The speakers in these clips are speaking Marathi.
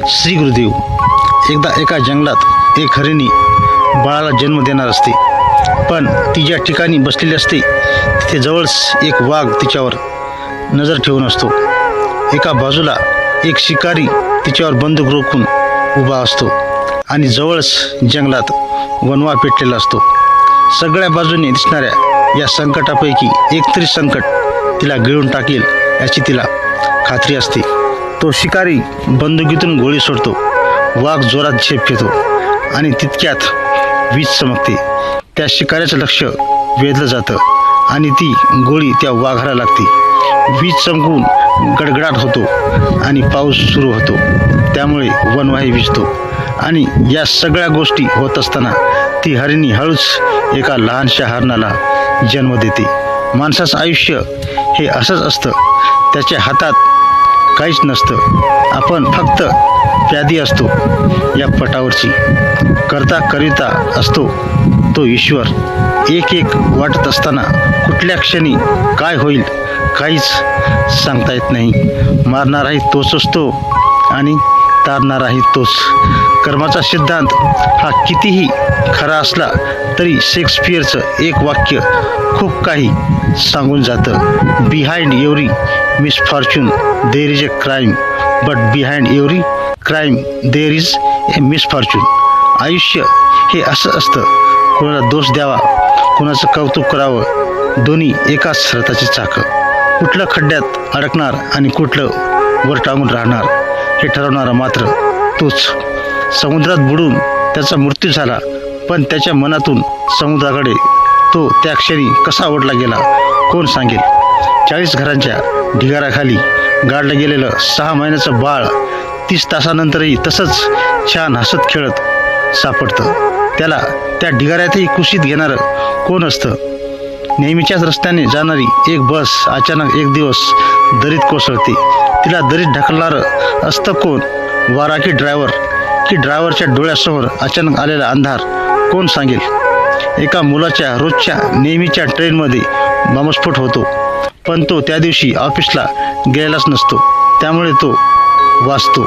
श्री गुरुदेव. एकदा एका जंगलात एक हरिणी बाळाला जन्म देणार असते, पण ती ज्या ठिकाणी बसलेली असते तिथे जवळच एक वाघ तिच्यावर नजर ठेवून असतो. एका बाजूला एक शिकारी तिच्यावर बंदूक रोखून उभा असतो आणि जवळच जंगलात वणवा पेटलेला असतो. सगळ्या बाजूने दिसणाऱ्या या संकटापैकी एक तरी संकट तिला गिळून टाकेल याची तिला खात्री असते. तो शिकारी बंदुकीतून गोळी सोडतो. वाघ जोरात झेप घेतो आणि तितक्यात वीज चमकते. त्या शिकाऱ्याचं लक्ष वेधलं जातं आणि ती गोळी त्या वाघाला लागते. वीज चमकून गडगडाट होतो आणि पाऊस सुरू होतो. त्यामुळे वनवाही विजतो. आणि या सगळ्या गोष्टी होत असताना ती हरिणी हळूच एका लहानशा हरणाला जन्म देते. माणसाचं आयुष्य हे असंच असतं. त्याच्या हातात काहीच नसतं. आपण फक्त प्यादी असतो या पटावरची. करता करिता असतो तो ईश्वर. एक एक वाटत असताना कुठल्या क्षणी काय होईल काहीच सांगता येत नाही. मारणाराही तोच असतो आणि तारणाराही तोच. कर्माचा सिद्धांत हा कितीही खरा असला तरी शेक्सपियरचं एक वाक्य खूप काही सांगून जातं. Behind every misfortune there is a crime, but behind every crime there is a misfortune. आयुष्य हे असं असतं. कोणाला दोष द्यावा, कोणाचं कौतुक करावं, दोन्ही एकाच रथाची चाकं. कुठलं खड्ड्यात अडकणार आणि कुठलं वर टांगून राहणार हे ठरवणारा मात्र तोच. समुद्रात बुडून त्याचा मृत्यू झाला, पण त्याच्या मनातून समुद्राकडे तो त्या क्षणी कसा ओढला गेला कोण सांगेल. 40 घरांच्या ढिगाराखाली गाडलं गेलेलं 6 महिन्याचं बाळ 30 तासानंतरही तसंच छान हसत खेळत सापडतं. त्याला त्या ढिगाऱ्यातही कुशीत घेणारं कोण असतं. नेहमीच्याच रस्त्याने जाणारी एक बस अचानक एक दिवस दरीत कोसळते. तिला दरीत ढकलणारं असतं कोण. वारा की ड्रायव्हर, की ड्रायव्हरच्या डोळ्यासमोर अचानक आलेला अंधार कोण सांगेल. एका मुलाच्या रोजच्या नेहमीच्या ट्रेनमध्ये बॉम्बस्फोट होतो, पण तो त्या दिवशी ऑफिसला गेलेलाच नसतो. त्यामुळे तो वाचतो.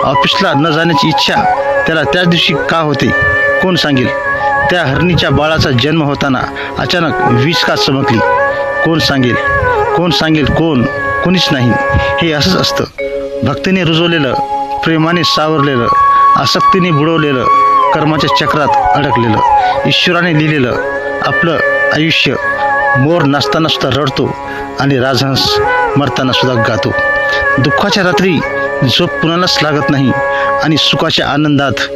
ऑफिसला न जाण्याची इच्छा त्याला त्याच दिवशी का होते कोण सांगेल. त्या हरणीच्या बाळाचा जन्म होताना अचानक वीज का चमकली कोण सांगेल. कोण सांगेल कोण. कोणीच नाही. हे असंच असतं. भक्तीने रुजवलेलं, प्रेमाने सावरलेलं, आसक्तीने बुडवलेलं, कर्माच्या चक्रात अडकलेलं, ईश्वराने लिहिलेलं आपलं आयुष्य. मोर नाचताना सुद्धा रडतो आणि राजहंस मरताना सुद्धा गातो. दुःखाच्या रात्री झोप कुणालाच लागत नाही आणि सुखाच्या आनंदात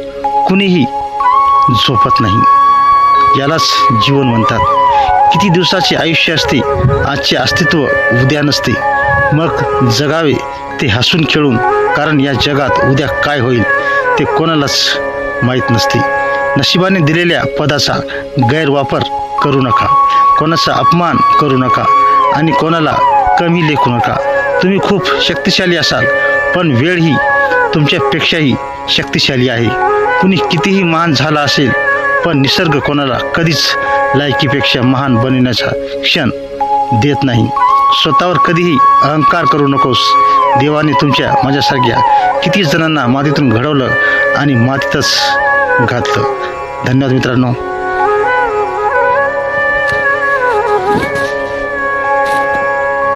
कुणीही झोपत नाही. यालाच जीवन म्हणतात. किती दिवसाचे आयुष्य असते, आजचे अस्तित्व उद्या नसते. मग जगावे ते हसून खेळून, कारण या जगात उद्या काय होईल ते कोणालाच माहीत नसते. नशिबाने दिलेल्या पदाचा गैरवापर करू नका. कोणाचा अपमान करू नका आणि कोणाला कमी लेखू नका. तुम्ही खूप शक्तिशाली असाल, पण वेळ ही तुमच्यापेक्षाही शक्तिशाली आहे. कुणी कितीही महान झाला असेल, पण निसर्ग कोणाला कधीच लायकीपेक्षा महान बनविण्याचा क्षण देत नाही. स्वतःवर कधीही अहंकार करू नकोस. देवाने तुमच्या माझ्यासारख्या किती जणांना मातीतून घडवलं आणि मातीतच घातलं. धन्यवाद मित्रांनो.